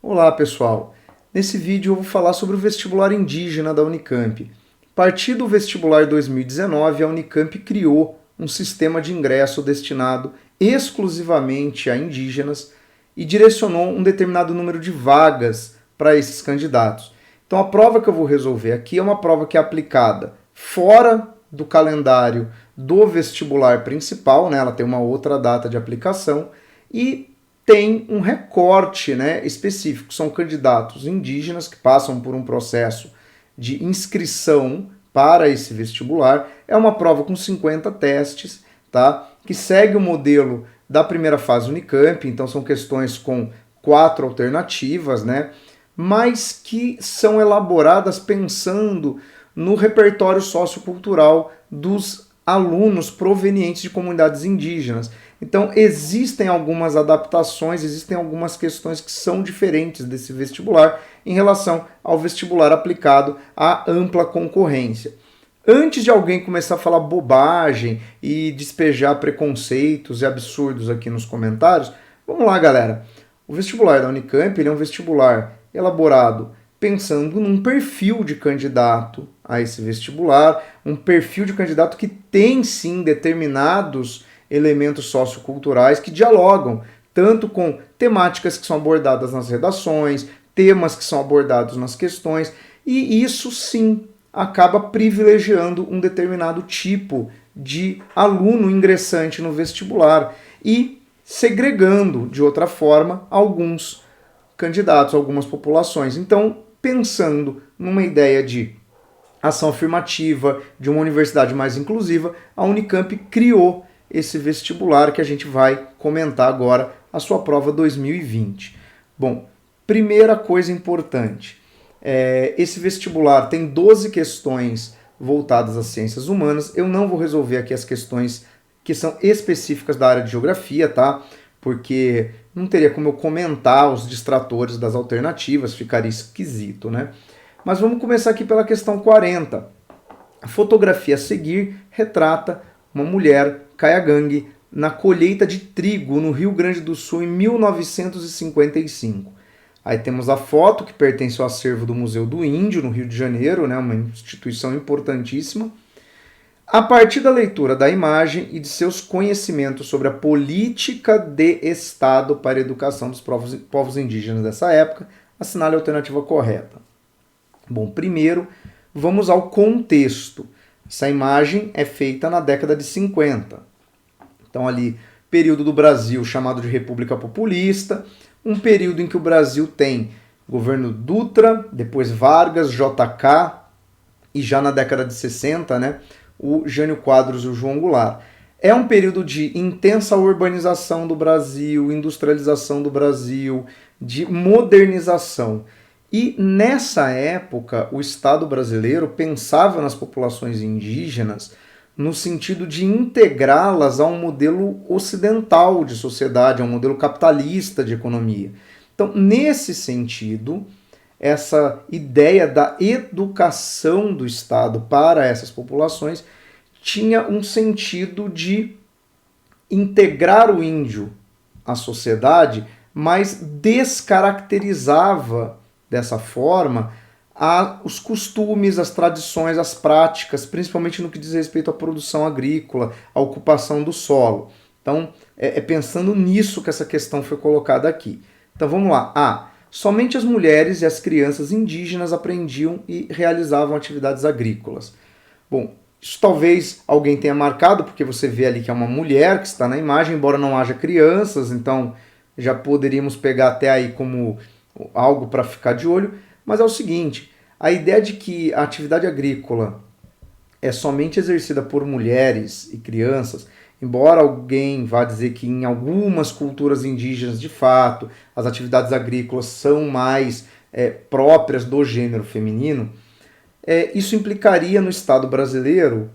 Olá pessoal, nesse vídeo eu vou falar sobre o vestibular indígena da Unicamp. A partir do vestibular 2019, a Unicamp criou um sistema de ingresso destinado exclusivamente a indígenas e direcionou um determinado número de vagas para esses candidatos. Então a prova que eu vou resolver aqui é uma prova que é aplicada fora do calendário do vestibular principal, né? Ela tem uma outra data de aplicação e tem um recorte, né, específico. São candidatos indígenas que passam por um processo de inscrição para esse vestibular. É uma prova com 50 testes, tá? Que segue o modelo da primeira fase Unicamp, então são questões com 4 alternativas, né? Mas que são elaboradas pensando no repertório sociocultural dos alunos provenientes de comunidades indígenas. Então, existem algumas adaptações, existem algumas questões que são diferentes desse vestibular em relação ao vestibular aplicado à ampla concorrência. Antes de alguém começar a falar bobagem e despejar preconceitos e absurdos aqui nos comentários, vamos lá, galera. O vestibular da Unicamp ele é um vestibular elaborado pensando num perfil de candidato a esse vestibular, um perfil de candidato que tem sim determinados elementos socioculturais que dialogam tanto com temáticas que são abordadas nas redações, temas que são abordados nas questões, e isso sim acaba privilegiando um determinado tipo de aluno ingressante no vestibular e segregando de outra forma alguns candidatos, algumas populações. Então, pensando numa ideia de ação afirmativa, de uma universidade mais inclusiva, a Unicamp criou esse vestibular que a gente vai comentar agora, a sua prova 2020. Bom, primeira coisa importante, esse vestibular tem 12 questões voltadas às ciências humanas. Eu não vou resolver aqui as questões que são específicas da área de geografia, tá? Porque não teria como eu comentar os distratores das alternativas, ficaria esquisito, né? Mas vamos começar aqui pela questão 40. A fotografia a seguir retrata uma mulher caiagangue na colheita de trigo no Rio Grande do Sul em 1955. Aí temos a foto que pertence ao acervo do Museu do Índio, no Rio de Janeiro, né, uma instituição importantíssima. A partir da leitura da imagem e de seus conhecimentos sobre a política de Estado para a educação dos povos indígenas dessa época, assinale a alternativa correta. Bom, primeiro, vamos ao contexto. Essa imagem é feita na década de 50. Então, ali, período do Brasil chamado de República Populista, um período em que o Brasil tem governo Dutra, depois Vargas, JK, e já na década de 60, né, o Jânio Quadros e o João Goulart. É um período de intensa urbanização do Brasil, industrialização do Brasil, de modernização. E nessa época, o Estado brasileiro pensava nas populações indígenas no sentido de integrá-las a um modelo ocidental de sociedade, a um modelo capitalista de economia. Então, nesse sentido, essa ideia da educação do Estado para essas populações tinha um sentido de integrar o índio à sociedade, mas descaracterizava dessa forma os costumes, as tradições, as práticas, principalmente no que diz respeito à produção agrícola, à ocupação do solo. Então, é pensando nisso que essa questão foi colocada aqui. Então, vamos lá. Somente as mulheres e as crianças indígenas aprendiam e realizavam atividades agrícolas. Bom, isso talvez alguém tenha marcado, porque você vê ali que é uma mulher que está na imagem, embora não haja crianças, então já poderíamos pegar até aí como algo para ficar de olho, mas é o seguinte, a ideia de que a atividade agrícola é somente exercida por mulheres e crianças, embora alguém vá dizer que em algumas culturas indígenas, de fato, as atividades agrícolas são mais próprias do gênero feminino, isso implicaria no Estado brasileiro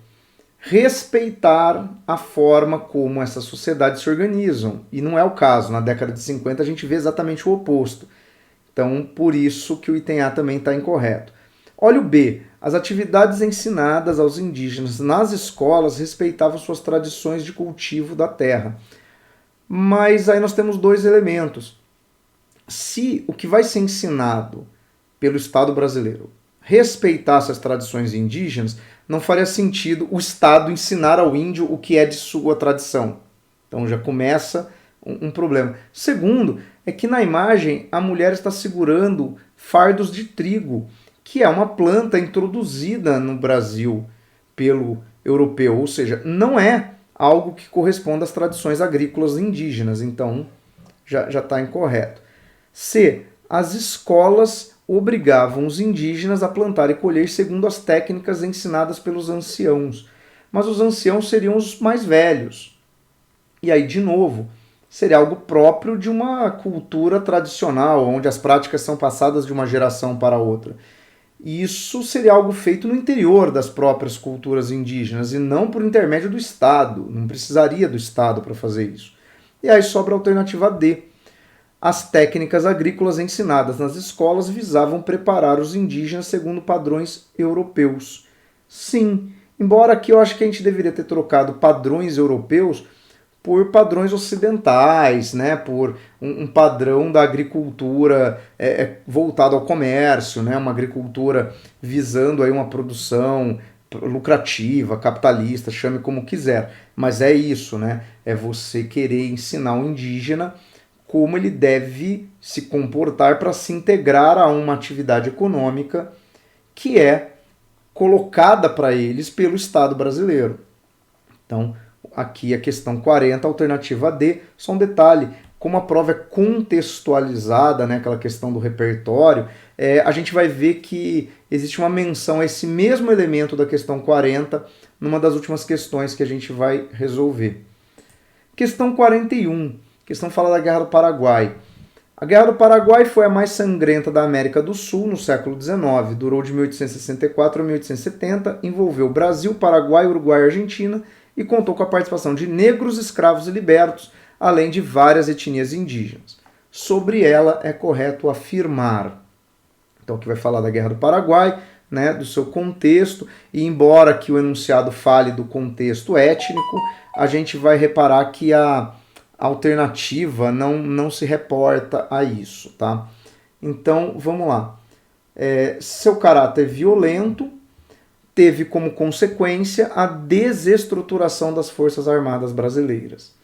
respeitar a forma como essas sociedades se organizam. E não é o caso. Na década de 50 a gente vê exatamente o oposto. Então, por isso que o item A também está incorreto. Olha o B. As atividades ensinadas aos indígenas nas escolas respeitavam suas tradições de cultivo da terra. Mas aí nós temos dois elementos. Se o que vai ser ensinado pelo Estado brasileiro respeitasse as tradições indígenas, não faria sentido o Estado ensinar ao índio o que é de sua tradição. Então já começa um problema. Segundo, é que na imagem a mulher está segurando fardos de trigo, que é uma planta introduzida no Brasil pelo europeu, ou seja, não é algo que corresponde às tradições agrícolas indígenas, então já está incorreto. C. As escolas obrigavam os indígenas a plantar e colher segundo as técnicas ensinadas pelos anciãos, mas os anciãos seriam os mais velhos. E aí, de novo, seria algo próprio de uma cultura tradicional, onde as práticas são passadas de uma geração para outra. E isso seria algo feito no interior das próprias culturas indígenas e não por intermédio do Estado. Não precisaria do Estado para fazer isso. E aí sobra a alternativa D. As técnicas agrícolas ensinadas nas escolas visavam preparar os indígenas segundo padrões europeus. Sim, embora aqui eu acho que a gente deveria ter trocado padrões europeus por padrões ocidentais, né, por um padrão da agricultura voltado ao comércio, né, uma agricultura visando aí uma produção lucrativa, capitalista, chame como quiser. Mas é isso, né, é você querer ensinar o indígena como ele deve se comportar para se integrar a uma atividade econômica que é colocada para eles pelo Estado brasileiro. Então, aqui a questão 40, alternativa D, só um detalhe, como a prova é contextualizada, né, aquela questão do repertório, a gente vai ver que existe uma menção a esse mesmo elemento da questão 40 numa das últimas questões que a gente vai resolver. Questão 41, questão fala da Guerra do Paraguai. A Guerra do Paraguai foi a mais sangrenta da América do Sul no século XIX, durou de 1864 a 1870, envolveu Brasil, Paraguai, Uruguai e Argentina e contou com a participação de negros, escravos e libertos, além de várias etnias indígenas. Sobre ela é correto afirmar. Então aqui vai falar da Guerra do Paraguai, né, do seu contexto, e embora que o enunciado fale do contexto étnico, a gente vai reparar que a alternativa não se reporta a isso, tá? Então, vamos lá. Seu caráter violento teve como consequência a desestruturação das Forças Armadas brasileiras.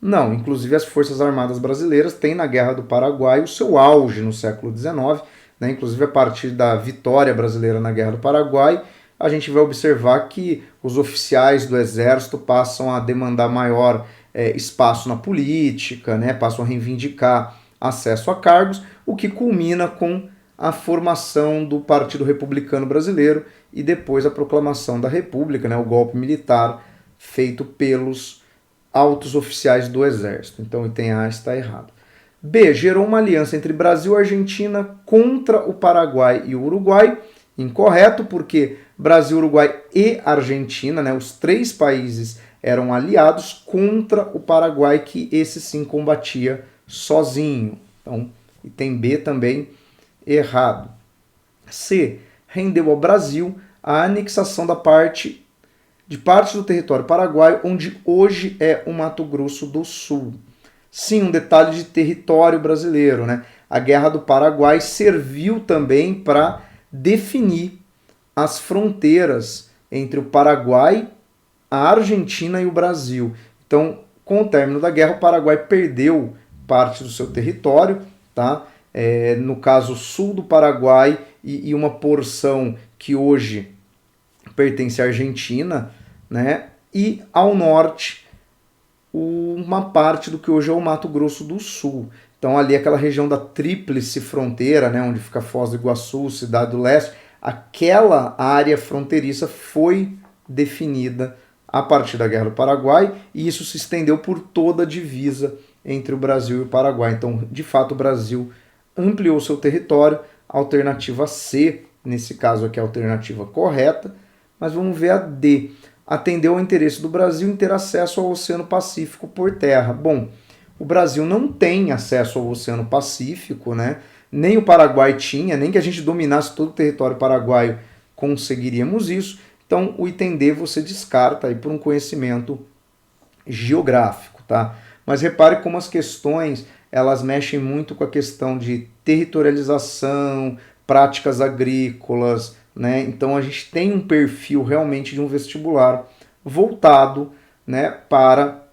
Não, inclusive as Forças Armadas brasileiras têm na Guerra do Paraguai o seu auge no século XIX, né? Inclusive a partir da vitória brasileira na Guerra do Paraguai, a gente vai observar que os oficiais do Exército passam a demandar maior espaço na política, né? Passam a reivindicar acesso a cargos, o que culmina com a formação do Partido Republicano Brasileiro e depois a proclamação da República, né? O golpe militar feito pelos altos oficiais do Exército. Então, o item A está errado. B. Gerou uma aliança entre Brasil e Argentina contra o Paraguai e o Uruguai. Incorreto, porque Brasil, Uruguai e Argentina, né, os três países eram aliados contra o Paraguai, que esse sim combatia sozinho. Então, item B também errado. C. Rendeu ao Brasil a anexação de parte do território paraguaio, onde hoje é o Mato Grosso do Sul. Sim, um detalhe de território brasileiro, né? A Guerra do Paraguai serviu também para definir as fronteiras entre o Paraguai, a Argentina e o Brasil. Então, com o término da guerra, o Paraguai perdeu parte do seu território, tá? No caso, sul do Paraguai e uma porção que hoje pertence à Argentina, né? E ao norte, uma parte do que hoje é o Mato Grosso do Sul. Então, ali aquela região da tríplice fronteira, né? Onde fica Foz do Iguaçu, Cidade do Leste, aquela área fronteiriça foi definida a partir da Guerra do Paraguai, e isso se estendeu por toda a divisa entre o Brasil e o Paraguai. Então, de fato, o Brasil ampliou seu território, alternativa C, nesse caso aqui é a alternativa correta, mas vamos ver a D. Atendeu ao interesse do Brasil em ter acesso ao Oceano Pacífico por terra. Bom, o Brasil não tem acesso ao Oceano Pacífico, né? Nem o Paraguai tinha, nem que a gente dominasse todo o território paraguaio conseguiríamos isso. Então, o item D você descarta aí por um conhecimento geográfico, tá? Mas repare como as questões elas mexem muito com a questão de territorialização, práticas agrícolas, né? Então a gente tem um perfil realmente de um vestibular voltado, né, para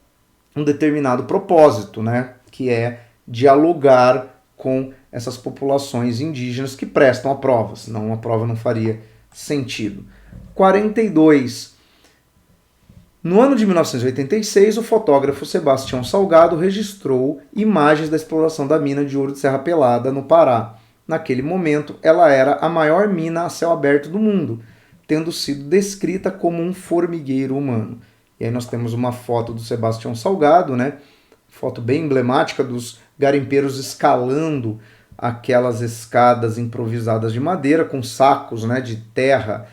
um determinado propósito, né, que é dialogar com essas populações indígenas que prestam a prova, senão a prova não faria sentido. 42. No ano de 1986, o fotógrafo Sebastião Salgado registrou imagens da exploração da mina de ouro de Serra Pelada, no Pará. Naquele momento, ela era a maior mina a céu aberto do mundo, tendo sido descrita como um formigueiro humano. E aí nós temos uma foto do Sebastião Salgado, né? Foto bem emblemática dos garimpeiros escalando aquelas escadas improvisadas de madeira com sacos, né, de terra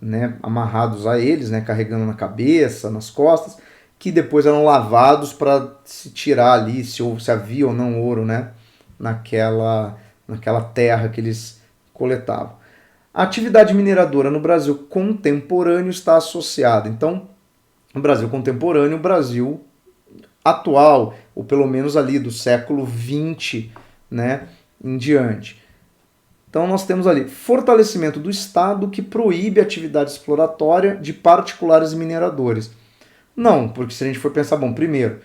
né, amarrados a eles, né, carregando na cabeça, nas costas, que depois eram lavados para se tirar ali se havia ou não ouro, né, naquela terra que eles coletavam. A atividade mineradora no Brasil contemporâneo está associada. Então, no Brasil contemporâneo, o Brasil atual, ou pelo menos ali do século XX, né, em diante. Então nós temos ali fortalecimento do Estado que proíbe a atividade exploratória de particulares mineradores. Não, porque se a gente for pensar, bom, primeiro,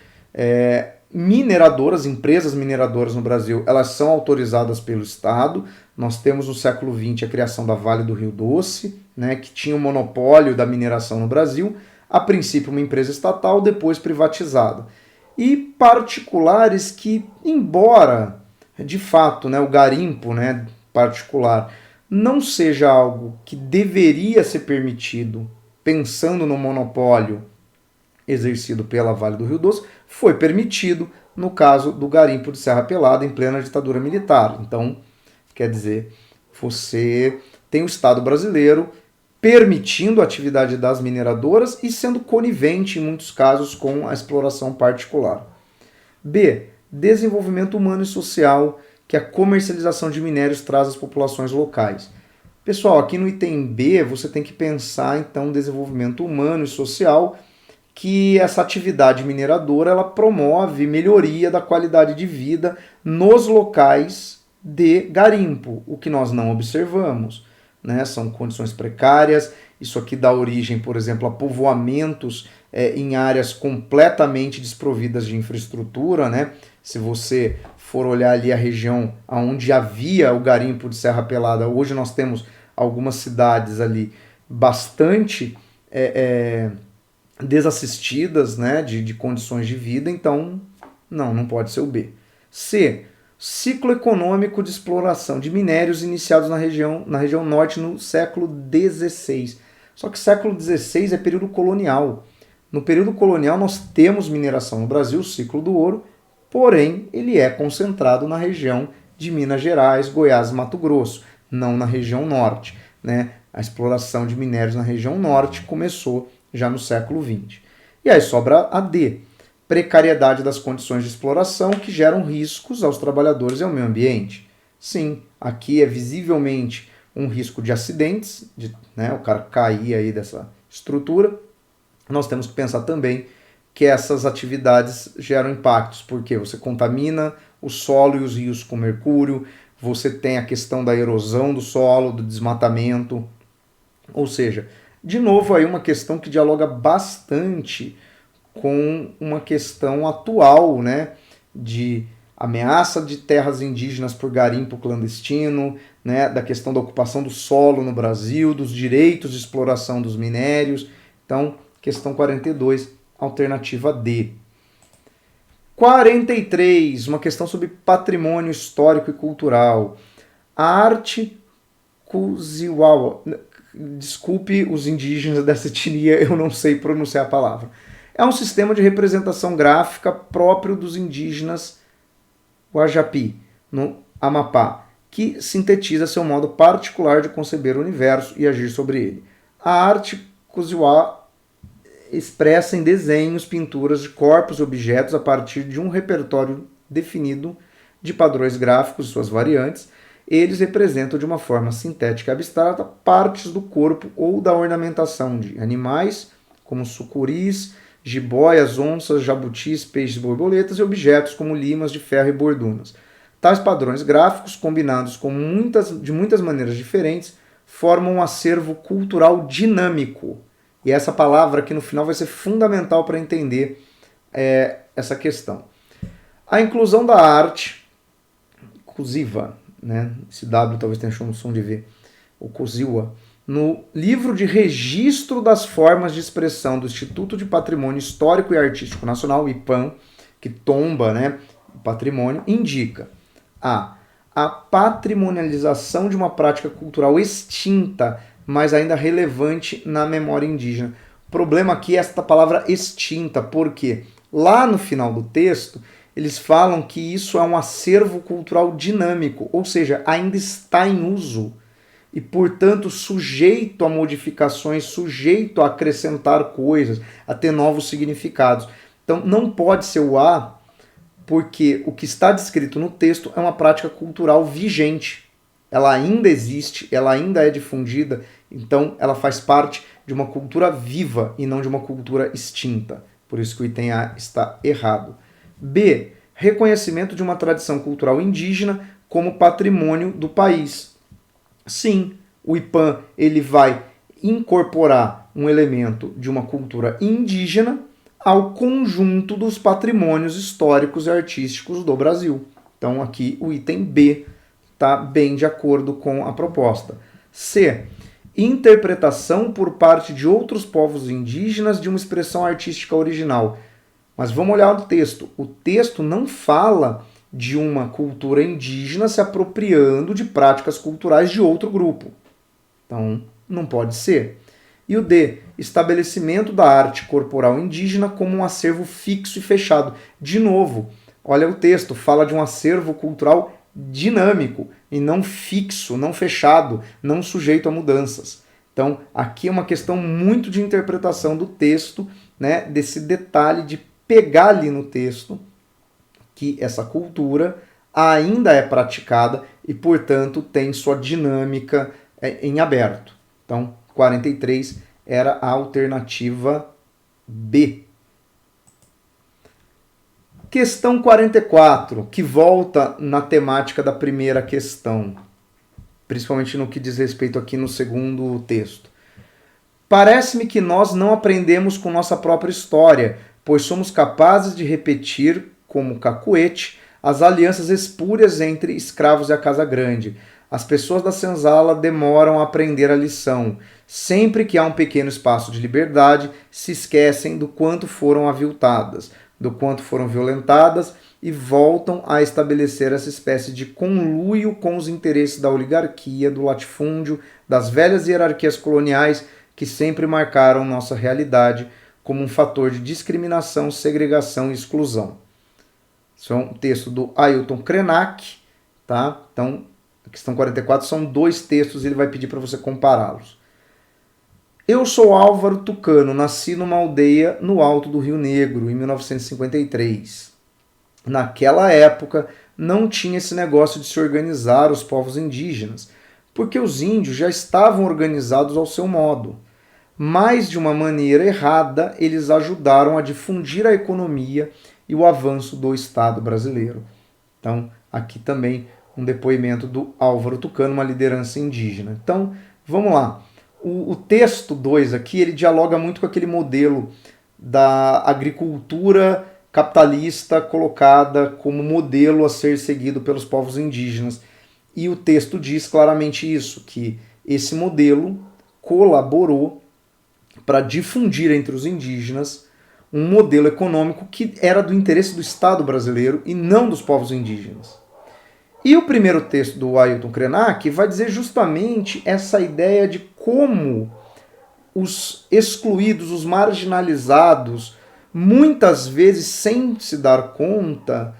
mineradoras, empresas mineradoras no Brasil, elas são autorizadas pelo Estado. Nós temos no século XX a criação da Vale do Rio Doce, né, que tinha o monopólio da mineração no Brasil, a princípio uma empresa estatal, depois privatizada. E particulares que, embora de fato, né, o garimpo, né, particular não seja algo que deveria ser permitido, pensando no monopólio exercido pela Vale do Rio Doce, foi permitido no caso do garimpo de Serra Pelada em plena ditadura militar. Então, quer dizer, você tem o Estado brasileiro permitindo a atividade das mineradoras e sendo conivente, em muitos casos, com a exploração particular. B. Desenvolvimento humano e social que a comercialização de minérios traz às populações locais. Pessoal, aqui no item B você tem que pensar, então, desenvolvimento humano e social, que essa atividade mineradora ela promove melhoria da qualidade de vida nos locais de garimpo, o que nós não observamos. Né? São condições precárias, isso aqui dá origem, por exemplo, a povoamentos em áreas completamente desprovidas de infraestrutura. Né? Se você for olhar ali a região onde havia o garimpo de Serra Pelada, hoje nós temos algumas cidades ali bastante desassistidas, né, de condições de vida, então não pode ser o B. C. Ciclo econômico de exploração de minérios iniciados na região norte no século XVI. Só que século XVI é período colonial. No período colonial nós temos mineração no Brasil, o ciclo do ouro, porém ele é concentrado na região de Minas Gerais, Goiás e Mato Grosso, não na região norte. Né? A exploração de minérios na região norte começou já no século XX. E aí sobra a D. Precariedade das condições de exploração que geram riscos aos trabalhadores e ao meio ambiente. Sim, aqui é visivelmente um risco de acidentes, né, o cara cair aí dessa estrutura. Nós temos que pensar também que essas atividades geram impactos, porque você contamina o solo e os rios com mercúrio, você tem a questão da erosão do solo, do desmatamento, ou seja, de novo aí uma questão que dialoga bastante com uma questão atual, né, de ameaça de terras indígenas por garimpo clandestino, né, da questão da ocupação do solo no Brasil, dos direitos de exploração dos minérios. Então, questão 42, alternativa D. 43, uma questão sobre patrimônio histórico e cultural. A arte Kuziwawa, desculpe os indígenas dessa etnia, eu não sei pronunciar a palavra. É um sistema de representação gráfica próprio dos indígenas Guajapi, no Amapá, que sintetiza seu modo particular de conceber o universo e agir sobre ele. A arte Kuziwawa expressa em desenhos, pinturas de corpos e objetos a partir de um repertório definido de padrões gráficos e suas variantes. Eles representam de uma forma sintética e abstrata partes do corpo ou da ornamentação de animais, como sucuris, jiboias, onças, jabutis, peixes, borboletas e objetos como limas de ferro e bordunas. Tais padrões gráficos, combinados de muitas maneiras diferentes, formam um acervo cultural dinâmico. E essa palavra aqui no final vai ser fundamental para entender essa questão. A inclusão da arte, inclusiva, né? Esse W talvez tenha um som de V, ou COSIWA, no livro de registro das formas de expressão do Instituto de Patrimônio Histórico e Artístico Nacional, IPAM, que tomba, né, o patrimônio, indica a patrimonialização de uma prática cultural extinta, mas ainda relevante na memória indígena. O problema aqui é esta palavra extinta, porque lá no final do texto eles falam que isso é um acervo cultural dinâmico, ou seja, ainda está em uso e, portanto, sujeito a modificações, sujeito a acrescentar coisas, a ter novos significados. Então, não pode ser o A, porque o que está descrito no texto é uma prática cultural vigente. Ela ainda existe, ela ainda é difundida, então ela faz parte de uma cultura viva e não de uma cultura extinta. Por isso que o item A está errado. B. Reconhecimento de uma tradição cultural indígena como patrimônio do país. Sim, o IPAM ele vai incorporar um elemento de uma cultura indígena ao conjunto dos patrimônios históricos e artísticos do Brasil. Então aqui o item B está bem de acordo com a proposta. C. Interpretação por parte de outros povos indígenas de uma expressão artística original. Mas vamos olhar o texto. O texto não fala de uma cultura indígena se apropriando de práticas culturais de outro grupo. Então, não pode ser. E o D, estabelecimento da arte corporal indígena como um acervo fixo e fechado. De novo, olha o texto, fala de um acervo cultural dinâmico e não fixo, não fechado, não sujeito a mudanças. Então, aqui é uma questão muito de interpretação do texto, né, desse detalhe de pegar ali no texto que essa cultura ainda é praticada e, portanto, tem sua dinâmica em aberto. Então, 43 era a alternativa B. Questão 44, que volta na temática da primeira questão, principalmente no que diz respeito aqui no segundo texto. Parece-me que nós não aprendemos com nossa própria história, pois somos capazes de repetir, como cacuete, as alianças espúrias entre escravos e a Casa Grande. As pessoas da senzala demoram a aprender a lição. Sempre que há um pequeno espaço de liberdade, se esquecem do quanto foram aviltadas, do quanto foram violentadas e voltam a estabelecer essa espécie de conluio com os interesses da oligarquia, do latifúndio, das velhas hierarquias coloniais que sempre marcaram nossa realidade como um fator de discriminação, segregação e exclusão. Isso é um texto do Ailton Krenak, tá? Então, a questão 44 são dois textos e ele vai pedir para você compará-los. Eu sou Álvaro Tucano, nasci numa aldeia no alto do Rio Negro, em 1953. Naquela época, não tinha esse negócio de se organizar os povos indígenas, porque os índios já estavam organizados ao seu modo. Mas, de uma maneira errada, eles ajudaram a difundir a economia e o avanço do Estado brasileiro. Então, aqui também um depoimento do Álvaro Tucano, uma liderança indígena. Então, vamos lá. O texto 2 aqui, ele dialoga muito com aquele modelo da agricultura capitalista colocada como modelo a ser seguido pelos povos indígenas. E o texto diz claramente isso, que esse modelo colaborou para difundir entre os indígenas um modelo econômico que era do interesse do Estado brasileiro e não dos povos indígenas. E o primeiro texto do Ailton Krenak vai dizer justamente essa ideia de como os excluídos, os marginalizados, muitas vezes sem se dar conta,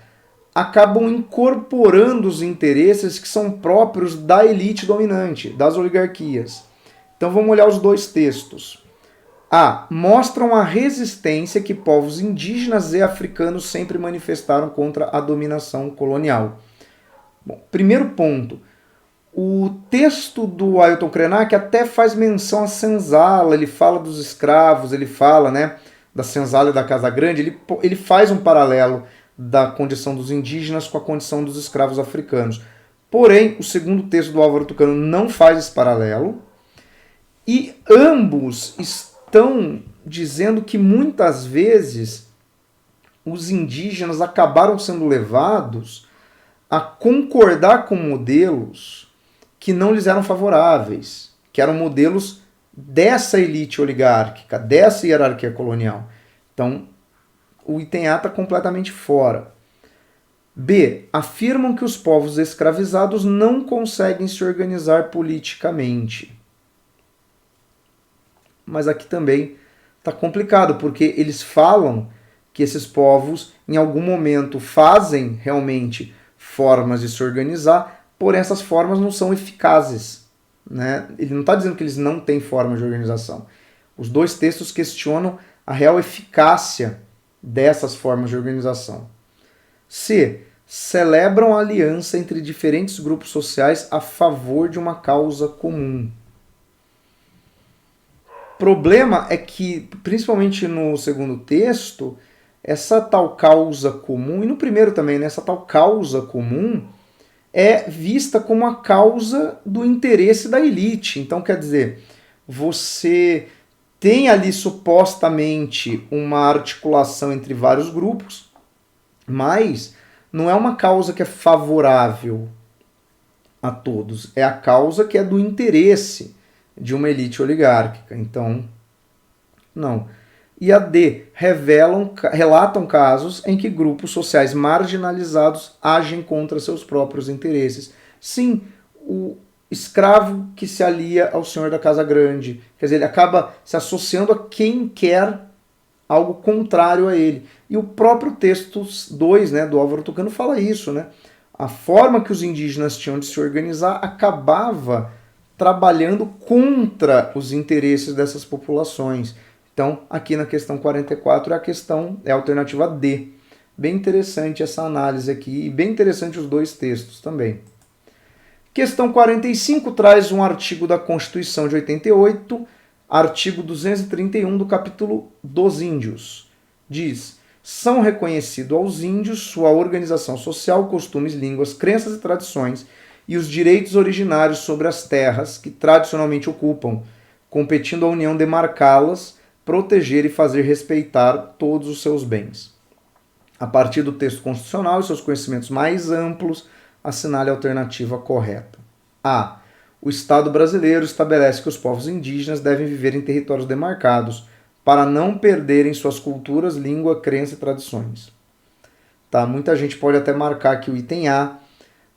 acabam incorporando os interesses que são próprios da elite dominante, das oligarquias. Então vamos olhar os dois textos. A. Mostram a resistência que povos indígenas e africanos sempre manifestaram contra a dominação colonial. Bom, primeiro ponto. O texto do Ailton Krenak até faz menção à senzala, ele fala dos escravos, ele fala, né, da senzala e da casa grande, ele faz um paralelo da condição dos indígenas com a condição dos escravos africanos. Porém, o segundo texto do Álvaro Tucano não faz esse paralelo, e ambos estão dizendo que muitas vezes os indígenas acabaram sendo levados a concordar com modelos que não lhes eram favoráveis, que eram modelos dessa elite oligárquica, dessa hierarquia colonial. Então, o item A está completamente fora. B. Afirmam que os povos escravizados não conseguem se organizar politicamente. Mas aqui também está complicado, porque eles falam que esses povos, em algum momento, fazem realmente formas de se organizar, porém essas formas não são eficazes. Né? Ele não está dizendo que eles não têm forma de organização. Os dois textos questionam a real eficácia dessas formas de organização. C. Celebram a aliança entre diferentes grupos sociais a favor de uma causa comum. O problema é que, principalmente no segundo texto, essa tal causa comum, e no primeiro também, né, essa tal causa comum é vista como a causa do interesse da elite. Então, quer dizer, você tem ali supostamente uma articulação entre vários grupos, mas não é uma causa que é favorável a todos, é a causa que é do interesse de uma elite oligárquica. Então, não. E a D, relatam casos em que grupos sociais marginalizados agem contra seus próprios interesses. Sim, o escravo que se alia ao senhor da casa grande, quer dizer, ele acaba se associando a quem quer algo contrário a ele. E o próprio texto 2, né, do Álvaro Tucano fala isso, né? A forma que os indígenas tinham de se organizar acabava trabalhando contra os interesses dessas populações. Então, aqui na questão 44 é a alternativa D. Bem interessante essa análise aqui e bem interessante os dois textos também. Questão 45 traz um artigo da Constituição de 88, artigo 231 do capítulo dos Índios. Diz: são reconhecidos aos índios sua organização social, costumes, línguas, crenças e tradições e os direitos originários sobre as terras que tradicionalmente ocupam, competindo à União demarcá-las, proteger e fazer respeitar todos os seus bens. A partir do texto constitucional e seus conhecimentos mais amplos, assinale a alternativa correta. A. O Estado brasileiro estabelece que os povos indígenas devem viver em territórios demarcados para não perderem suas culturas, língua, crença e tradições. Tá? Muita gente pode até marcar aqui o item A,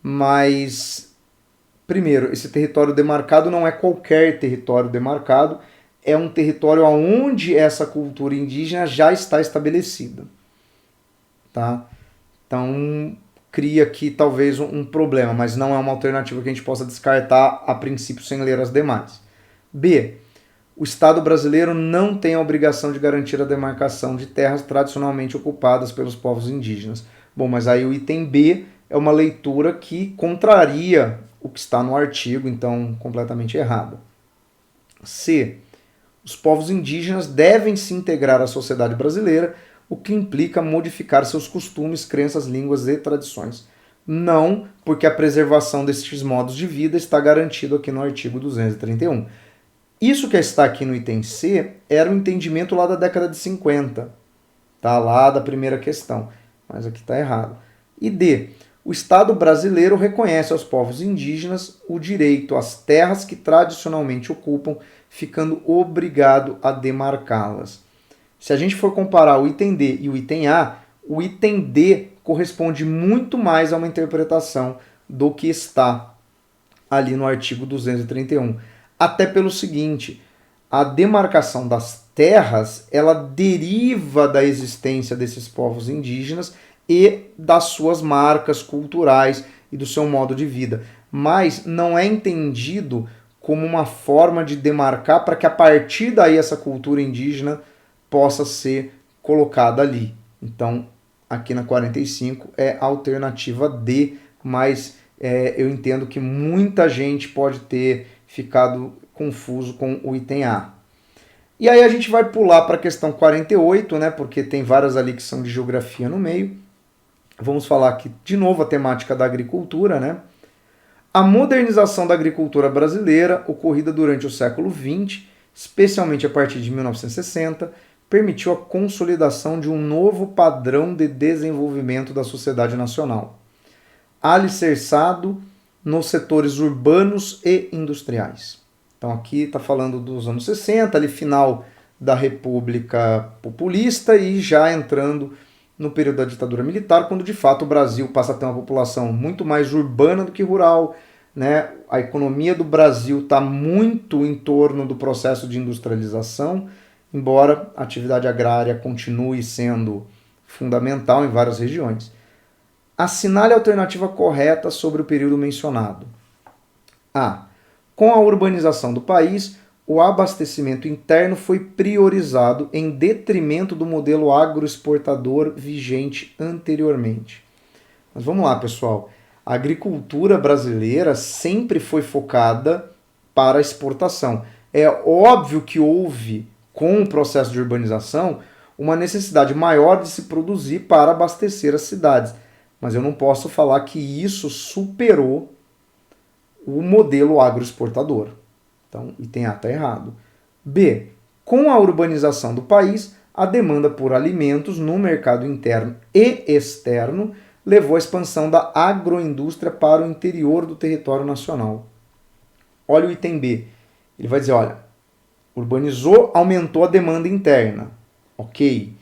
mas, primeiro, esse território demarcado não é qualquer território demarcado, é um território onde essa cultura indígena já está estabelecida. Tá? Então, cria aqui talvez um problema, mas não é uma alternativa que a gente possa descartar a princípio sem ler as demais. B. O Estado brasileiro não tem a obrigação de garantir a demarcação de terras tradicionalmente ocupadas pelos povos indígenas. Bom, mas aí o item B é uma leitura que contraria o que está no artigo, então completamente errada. C. Os povos indígenas devem se integrar à sociedade brasileira, o que implica modificar seus costumes, crenças, línguas e tradições. Não, porque a preservação destes modos de vida está garantido aqui no artigo 231. Isso que está aqui no item C era o entendimento lá da década de 50, tá? Lá da primeira questão, mas aqui está errado. E D. O Estado brasileiro reconhece aos povos indígenas o direito às terras que tradicionalmente ocupam, ficando obrigado a demarcá-las. Se a gente for comparar o item D e o item A, o item D corresponde muito mais a uma interpretação do que está ali no artigo 231. Até pelo seguinte, a demarcação das terras, ela deriva da existência desses povos indígenas e das suas marcas culturais e do seu modo de vida. Mas não é entendido como uma forma de demarcar para que a partir daí essa cultura indígena possa ser colocada ali. Então, aqui na 45 é a alternativa D, mas eu entendo que muita gente pode ter ficado confuso com o item A. E aí a gente vai pular para a questão 48, né, porque tem várias ali que são de geografia no meio. Vamos falar aqui de novo a temática da agricultura, né? A modernização da agricultura brasileira, ocorrida durante o século XX, especialmente a partir de 1960, permitiu a consolidação de um novo padrão de desenvolvimento da sociedade nacional, alicerçado nos setores urbanos e industriais. Então aqui está falando dos anos 60, ali final da República Populista e já entrando no período da ditadura militar, quando de fato o Brasil passa a ter uma população muito mais urbana do que rural, né? A economia do Brasil está muito em torno do processo de industrialização, embora a atividade agrária continue sendo fundamental em várias regiões. Assinale a alternativa correta sobre o período mencionado. A. Com a urbanização do país, o abastecimento interno foi priorizado em detrimento do modelo agroexportador vigente anteriormente. Mas vamos lá, pessoal. A agricultura brasileira sempre foi focada para a exportação. É óbvio que houve, com o processo de urbanização, uma necessidade maior de se produzir para abastecer as cidades. Mas eu não posso falar que isso superou o modelo agroexportador. Então, item A está errado. B. Com a urbanização do país, a demanda por alimentos no mercado interno e externo levou à expansão da agroindústria para o interior do território nacional. Olha o item B. Ele vai dizer, olha, urbanizou, aumentou a demanda interna. Ok.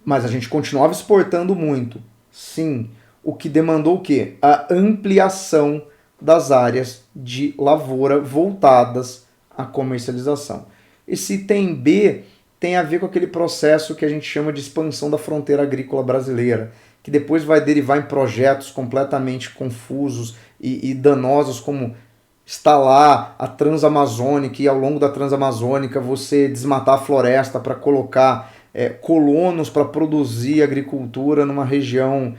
Mas a gente continuava exportando muito. Sim. O que demandou o quê? A ampliação das áreas de lavoura voltadas à comercialização. Esse item B tem a ver com aquele processo que a gente chama de expansão da fronteira agrícola brasileira, que depois vai derivar em projetos completamente confusos e danosos, como instalar a Transamazônica e ao longo da Transamazônica você desmatar a floresta para colocar colonos para produzir agricultura numa região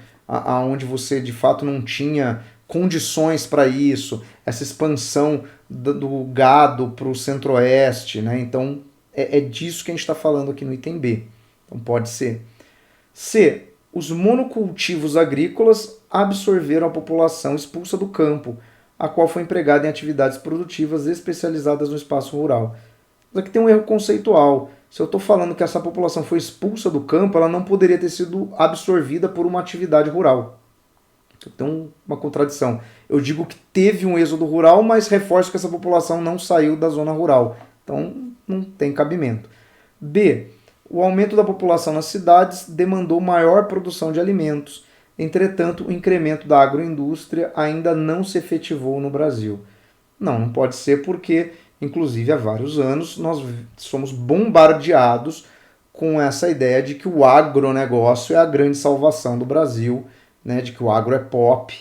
onde você de fato não tinha condições para isso, essa expansão do gado para o centro-oeste, né? Então é disso que a gente está falando aqui no item B. Então pode ser. C. Os monocultivos agrícolas absorveram a população expulsa do campo, a qual foi empregada em atividades produtivas especializadas no espaço rural. Mas aqui tem um erro conceitual. Se eu estou falando que essa população foi expulsa do campo, ela não poderia ter sido absorvida por uma atividade rural. Então, uma contradição. Eu digo que teve um êxodo rural, mas reforço que essa população não saiu da zona rural. Então, não tem cabimento. B. O aumento da população nas cidades demandou maior produção de alimentos. Entretanto, o incremento da agroindústria ainda não se efetivou no Brasil. Não pode ser porque, inclusive, há vários anos nós somos bombardeados com essa ideia de que o agronegócio é a grande salvação do Brasil, né, de que o agro é pop,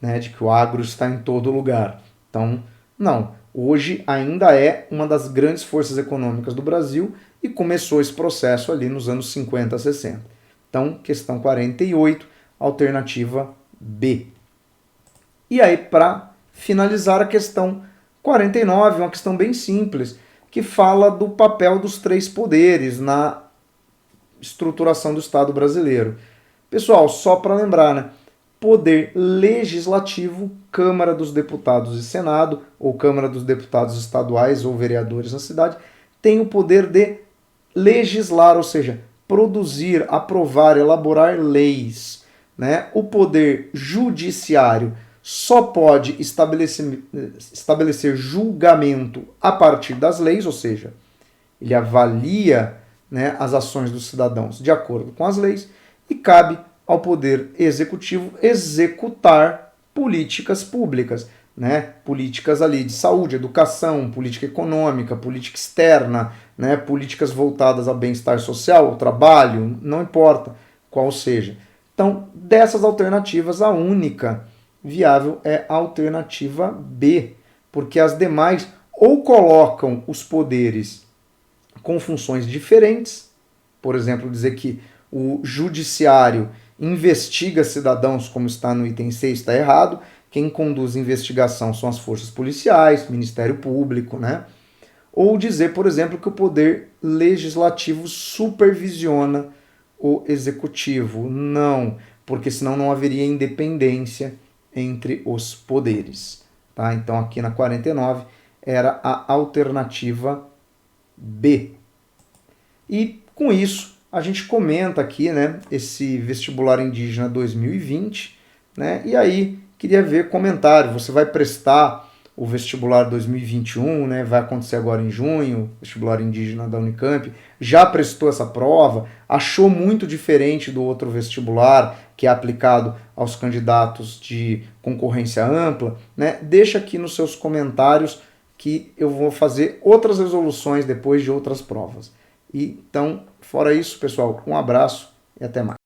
né, de que o agro está em todo lugar. Então, não. Hoje ainda é uma das grandes forças econômicas do Brasil e começou esse processo ali nos anos 50, 60. Então, questão 48, alternativa B. E aí, para finalizar, a questão 49, uma questão bem simples, que fala do papel dos três poderes na estruturação do Estado brasileiro. Pessoal, só para lembrar, né? Poder legislativo, Câmara dos Deputados e Senado, ou Câmara dos Deputados estaduais ou vereadores na cidade, tem o poder de legislar, ou seja, produzir, aprovar, elaborar leis. Né? O poder judiciário só pode estabelecer julgamento a partir das leis, ou seja, ele avalia, né, as ações dos cidadãos de acordo com as leis, e cabe ao poder executivo executar políticas públicas, né? Políticas ali de saúde, educação, política econômica, política externa, né? Políticas voltadas ao bem-estar social, ao trabalho, não importa qual seja. Então, dessas alternativas, a única viável é a alternativa B, porque as demais ou colocam os poderes com funções diferentes, por exemplo, dizer que o judiciário investiga cidadãos, como está no item 6, está errado. Quem conduz a investigação são as forças policiais, Ministério Público, né? ou dizer, por exemplo, que o poder legislativo supervisiona o executivo. Não, porque senão não haveria independência entre os poderes. Tá? Então aqui na 49 era a alternativa B. E com isso a gente comenta aqui, né, esse vestibular indígena 2020, né? E aí queria ver comentário. Você vai prestar o vestibular 2021, né? Vai acontecer agora em junho, vestibular indígena da Unicamp. Já prestou essa prova? Achou muito diferente do outro vestibular que é aplicado aos candidatos de concorrência ampla, né? Deixa aqui nos seus comentários que eu vou fazer outras resoluções depois de outras provas. E então, fora isso, pessoal, um abraço e até mais.